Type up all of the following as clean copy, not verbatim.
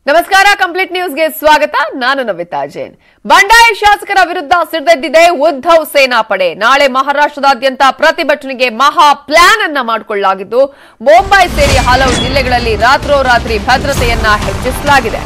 ನಮಸ್ಕಾರ ಕಂಪ್ಲೀಟ್ ನ್ಯೂಸ್ಗೆ ಸ್ವಾಗತ. ನಾನು ನವಿತಾ ಜೈನ್. ಬಂಡಾಯ ಶಾಸಕರ ವಿರುದ್ಧ ಸಿಡಿದೆದ್ದಿದೆ ಉದ್ಧವ್ ಸೇನಾ ಪಡೆ. ನಾಳೆ ಮಹಾರಾಷ್ಟ್ರದಾದ್ಯಂತ ಪ್ರತಿಭಟನೆಗೆ ಮಹಾ ಪ್ಲಾನ್ ಅನ್ನ ಮಾಡಿಕೊಳ್ಳಲಾಗಿದ್ದು ಮುಂಬೈ ಸೇರಿ ಹಲವು ಜಿಲ್ಲೆಗಳಲ್ಲಿ ರಾತ್ರೋರಾತ್ರಿ ಭದ್ರತೆಯನ್ನ ಹೆಚ್ಚಿಸಲಾಗಿದೆ.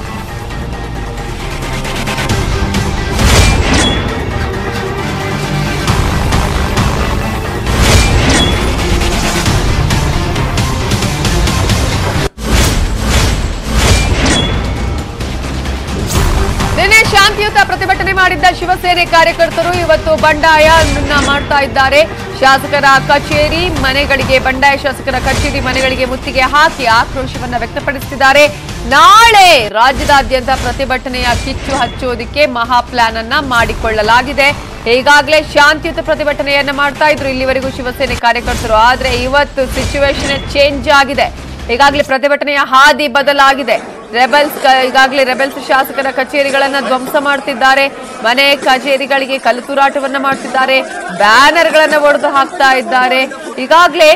ನಿನ್ನೆ ಶಾಂತಿಯುತ ಪ್ರತಿಭಟನೆ ಮಾಡಿದ್ದ ಶಿವಸೇನೆ ಕಾರ್ಯಕರ್ತರು ಇವತ್ತು ಬಂಡಾಯ ಮಾಡ್ತಾ ಇದ್ದಾರೆ. ಶಾಸಕರ ಕಚೇರಿ ಮನೆಗಳಿಗೆ ಬಂಡಾಯ ಶಾಸಕರ ಕಚೇರಿ ಮನೆಗಳಿಗೆ ಮುತ್ತಿಗೆ ಹಾಕಿ ಆಕ್ರೋಶವನ್ನ ವ್ಯಕ್ತಪಡಿಸುತ್ತಿದ್ದಾರೆ. ನಾಳೆ ರಾಜ್ಯದಾದ್ಯಂತ ಪ್ರತಿಭಟನೆಯ ಕಿಚ್ಚು ಹಚ್ಚುವುದಕ್ಕೆ ಮಹಾ ಪ್ಲಾನ್ ಅನ್ನ ಮಾಡಿಕೊಳ್ಳಲಾಗಿದೆ. ಈಗಾಗಲೇ ಶಾಂತಿಯುತ ಪ್ರತಿಭಟನೆಯನ್ನ ಮಾಡ್ತಾ ಇದ್ರು ಇಲ್ಲಿವರೆಗೂ ಶಿವಸೇನೆ ಕಾರ್ಯಕರ್ತರು. ಆದ್ರೆ ಇವತ್ತು ಸಿಚುವೇಶನ್ ಚೇಂಜ್ ಆಗಿದೆ. ಈಗಾಗಲೇ ಪ್ರತಿಭಟನೆಯ ಹಾದಿ ಬದಲಾಗಿದೆ. ಈಗಾಗಲೇ ರೆಬೆಲ್ಸ್ ಶಾಸಕರ ಕಚೇರಿಗಳನ್ನ ಧ್ವಂಸ ಮಾಡ್ತಿದ್ದಾರೆ. ಮನೆ ಕಚೇರಿಗಳಿಗೆ ಕಲ್ಲು ತೂರಾಟವನ್ನ ಮಾಡ್ತಿದ್ದಾರೆ. ಬ್ಯಾನರ್ಗಳನ್ನ ಒಡೆದು ಹಾಕ್ತಾ ಇದ್ದಾರೆ. ಈಗಾಗಲೇ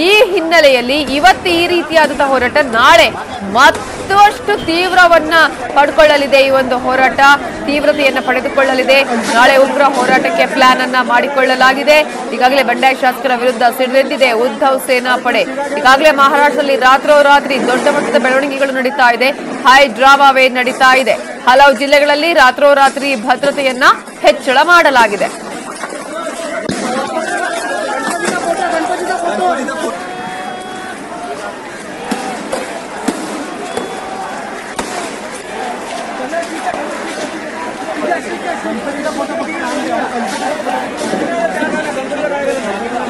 ಈ ಹಿನ್ನೆಲೆಯಲ್ಲಿ ಇವತ್ತು ಈ ರೀತಿಯಾದಂತಹ ಹೋರಾಟ ನಾಳೆ ಮತ್ತಷ್ಟು ತೀವ್ರವನ್ನ ಪಡ್ಕೊಳ್ಳಲಿದೆ. ಈ ಒಂದು ಹೋರಾಟ ತೀವ್ರತೆಯನ್ನ ಪಡೆದುಕೊಳ್ಳಲಿದೆ. ನಾಳೆ ಉಗ್ರ ಹೋರಾಟಕ್ಕೆ ಪ್ಲಾನ್ ಅನ್ನ ಮಾಡಿಕೊಳ್ಳಲಾಗಿದೆ. ಈಗಾಗಲೇ ಬಂಡಾಯ ಶಾಸಕರ ವಿರುದ್ಧ ಸಿಡಿದೆದ್ದಿದೆ ಉದ್ಧವ್ ಸೇನಾ ಪಡೆ. ಈಗಾಗಲೇ ಮಹಾರಾಷ್ಟ್ರದಲ್ಲಿ ರಾತ್ರೋರಾತ್ರಿ ದೊಡ್ಡ ಮಟ್ಟದ ಬೆಳವಣಿಗೆಗಳು ನಡೀತಾ ಇದೆ. ಹೈ ಡ್ರಾಮಾವೇ ನಡೀತಾ ಇದೆ. ಹಲವು ಜಿಲ್ಲೆಗಳಲ್ಲಿ ರಾತ್ರೋರಾತ್ರಿ ಭದ್ರತೆಯನ್ನ ಹೆಚ್ಚಳ ಮಾಡಲಾಗಿದೆ.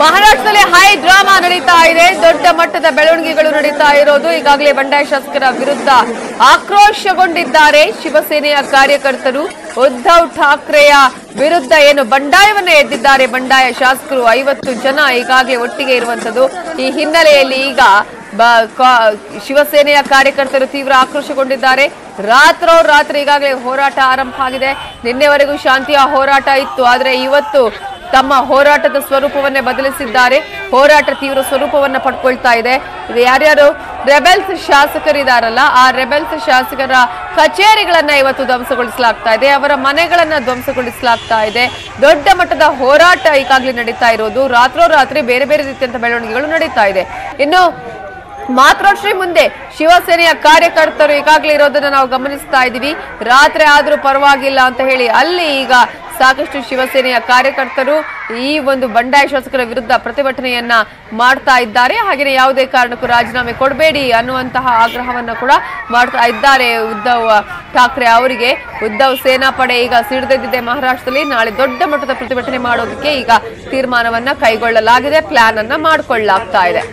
ಮಹಾರಾಷ್ಟ್ರದಲ್ಲಿ ಹೈ ಡ್ರಾಮಾ ನಡೀತಾ ಇದೆ. ದೊಡ್ಡ ಮಟ್ಟದ ಬೆಳವಣಿಗೆಗಳು ನಡೀತಾ ಇರೋದು. ಈಗಾಗಲೇ ಬಂಡಾಯ ಶಾಸಕರ ವಿರುದ್ಧ ಆಕ್ರೋಶಗೊಂಡಿದ್ದಾರೆ ಶಿವಸೇನೆಯ ಕಾರ್ಯಕರ್ತರು. ಉದ್ಧವ್ ಠಾಕ್ರೆಯ ವಿರುದ್ಧ ಏನು ಬಂಡಾಯವನ್ನ ಎದ್ದಿದ್ದಾರೆ ಬಂಡಾಯ ಶಾಸಕರು. 50 ಜನ ಈಗಾಗಲೇ ಒಟ್ಟಿಗೆ ಇರುವಂತದ್ದು. ಈ ಹಿನ್ನೆಲೆಯಲ್ಲಿ ಈಗ ಶಿವಸೇನೆಯ ಕಾರ್ಯಕರ್ತರು ತೀವ್ರ ಆಕ್ರೋಶಗೊಂಡಿದ್ದಾರೆ. ರಾತ್ರೋರಾತ್ರಿ ಈಗಾಗಲೇ ಹೋರಾಟ ಆರಂಭ ಆಗಿದೆ. ನಿನ್ನೆವರೆಗೂ ಶಾಂತಿಯ ಹೋರಾಟ ಇತ್ತು. ಆದರೆ ಇವತ್ತು ತಮ್ಮ ಹೋರಾಟದ ಸ್ವರೂಪವನ್ನೇ ಬದಲಿಸಿದ್ದಾರೆ. ಹೋರಾಟ ತೀವ್ರ ಸ್ವರೂಪವನ್ನ ಪಡ್ಕೊಳ್ತಾ ಇದೆ. ಇದು ಯಾರ್ಯಾರು ರೆಬೆಲ್ಸ್ ಶಾಸಕರಿದಾರಲ್ಲ, ಆ ರೆಬೆಲ್ಸ್ ಶಾಸಕರ ಕಚೇರಿಗಳನ್ನ ಇವತ್ತು ಧ್ವಂಸಗೊಳಿಸಲಾಗ್ತಾ ಇದೆ. ಅವರ ಮನೆಗಳನ್ನ ಧ್ವಂಸಗೊಳಿಸಲಾಗ್ತಾ ಇದೆ. ದೊಡ್ಡ ಮಟ್ಟದ ಹೋರಾಟ ಈಗಾಗಲೇ ನಡೀತಾ ಇರೋದು. ರಾತ್ರೋರಾತ್ರಿ ಬೇರೆ ಬೇರೆ ರೀತಿಯಂತ ಬೆಳವಣಿಗೆಗಳು ನಡೀತಾ ಇದೆ. ಇನ್ನು ಮಾತೃಶ್ರೀ ಮುಂದೆ ಶಿವಸೇನೆಯ ಕಾರ್ಯಕರ್ತರು ಈಗಾಗಲೇ ಇರೋದನ್ನ ನಾವು ಗಮನಿಸ್ತಾ ಇದ್ದೀವಿ. ರಾತ್ರಿ ಆದ್ರೂ ಪರವಾಗಿಲ್ಲ ಅಂತ ಹೇಳಿ ಅಲ್ಲಿ ಈಗ ಸಾಕಷ್ಟು ಶಿವಸೇನೆಯ ಕಾರ್ಯಕರ್ತರು ಈ ಒಂದು ಬಂಡಾಯ ಶಾಸಕರ ವಿರುದ್ಧ ಪ್ರತಿಭಟನೆಯನ್ನ ಮಾಡ್ತಾ ಇದ್ದಾರೆ. ಹಾಗೆಯೇ ಯಾವುದೇ ಕಾರಣಕ್ಕೂ ರಾಜೀನಾಮೆ ಕೊಡಬೇಡಿ ಅನ್ನುವಂತಹ ಆಗ್ರಹವನ್ನ ಕೂಡ ಮಾಡ್ತಾ ಇದ್ದಾರೆ ಉದ್ಧವ್ ಠಾಕ್ರೆ ಅವರಿಗೆ. ಉದ್ಧವ್ ಸೇನಾ ಪಡೆ ಈಗ ಸಿಡಿದೆದ್ದಿದೆ ಮಹಾರಾಷ್ಟ್ರದಲ್ಲಿ. ನಾಳೆ ದೊಡ್ಡ ಮಟ್ಟದ ಪ್ರತಿಭಟನೆ ಮಾಡೋದಕ್ಕೆ ಈಗ ತೀರ್ಮಾನವನ್ನ ಕೈಗೊಳ್ಳಲಾಗಿದೆ. ಪ್ಲಾನ್ ಅನ್ನ ಮಾಡಿಕೊಳ್ಳಲಾಗ್ತಾ ಇದೆ.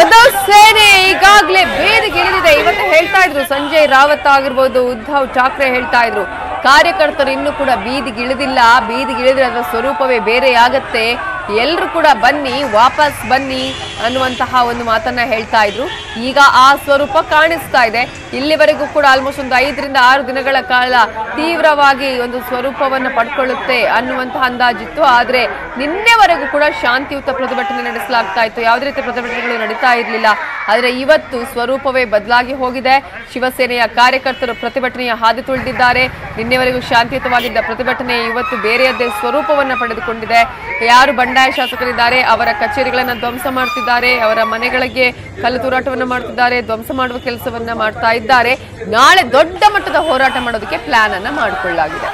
ಉದ್ಧವ್ ಸೇನೆ ಈಗಾಗಲೇ ಬೇದಿಗಿಳಿದಿದೆ. ಇವತ್ತು ಹೇಳ್ತಾ ಇದ್ರು ಸಂಜಯ್ ರಾವತ್ ಆಗಿರ್ಬೋದು, ಉದ್ಧವ್ ಠಾಕ್ರೆ ಹೇಳ್ತಾ ಇದ್ರು ಕಾರ್ಯಕರ್ತರು ಇನ್ನೂ ಕೂಡ ಬೀದಿಗಿಳಿದಿಲ್ಲ. ಬೀದಿಗಿಳಿದ್ರೆ ಅದರ ಸ್ವರೂಪವೇ ಬೇರೆಯಾಗತ್ತೆ. ಎಲ್ಲರೂ ಕೂಡ ಬನ್ನಿ, ವಾಪಸ್ ಬನ್ನಿ ಅನ್ನುವಂತಹ ಒಂದು ಮಾತನ್ನ ಹೇಳ್ತಾ ಇದ್ರು. ಈಗ ಆ ಸ್ವರೂಪ ಕಾಣಿಸ್ತಾ ಇದೆ. ಇಲ್ಲಿವರೆಗೂ ಕೂಡ ಆಲ್ಮೋಸ್ಟ್ ಒಂದು 5 ರಿಂದ 6 ದಿನಗಳ ಕಾಲ ತೀವ್ರವಾಗಿ ಒಂದು ಸ್ವರೂಪವನ್ನು ಪಡ್ಕೊಳ್ಳುತ್ತೆ ಅನ್ನುವಂತಹ ಅಂದಾಜಿತ್ತು. ಆದ್ರೆ ನಿನ್ನೆವರೆಗೂ ಕೂಡ ಶಾಂತಿಯುತ ಪ್ರತಿಭಟನೆ ನಡೆಸಲಾಗ್ತಾ ಇತ್ತು. ಯಾವುದೇ ರೀತಿಯ ಪ್ರತಿಭಟನೆಗಳು ನಡೀತಾ ಇರಲಿಲ್ಲ. ಆದ್ರೆ ಇವತ್ತು ಸ್ವರೂಪವೇ ಬದಲಾಗಿ ಹೋಗಿದೆ. ಶಿವಸೇನೆಯ ಕಾರ್ಯಕರ್ತರು ಪ್ರತಿಭಟನೆಯ ಹಾದಿ ತುಳಿದಿದ್ದಾರೆ. ನಿನ್ನೆವರೆಗೂ ಶಾಂತಿಯುತವಾಗಿದ್ದ ಪ್ರತಿಭಟನೆ ಇವತ್ತು ಬೇರೆಯದ್ದೇ ಸ್ವರೂಪವನ್ನ ಪಡೆದುಕೊಂಡಿದೆ. ಯಾರು ಬಂಡಾಯ ಶಾಸಕರಿದ್ದಾರೆ ಅವರ ಕಚೇರಿಗಳನ್ನ ಧ್ವಂಸ ಮಾಡ್ತಿದ್ದಾರೆ. ಅವರ ಮನೆಗಳಿಗೆ ಕಲ್ಲು ತೂರಾಟವನ್ನ ಮಾಡ್ತಿದ್ದಾರೆ. ಧ್ವಂಸ ಮಾಡುವ ಕೆಲಸವನ್ನ ಮಾಡ್ತಾ ಇದ್ದಾರೆ. ನಾಳೆ ದೊಡ್ಡ ಮಟ್ಟದ ಹೋರಾಟ ಮಾಡೋದಕ್ಕೆ ಪ್ಲಾನ್ ಅನ್ನ ಮಾಡಿಕೊಳ್ಳಲಾಗಿದೆ.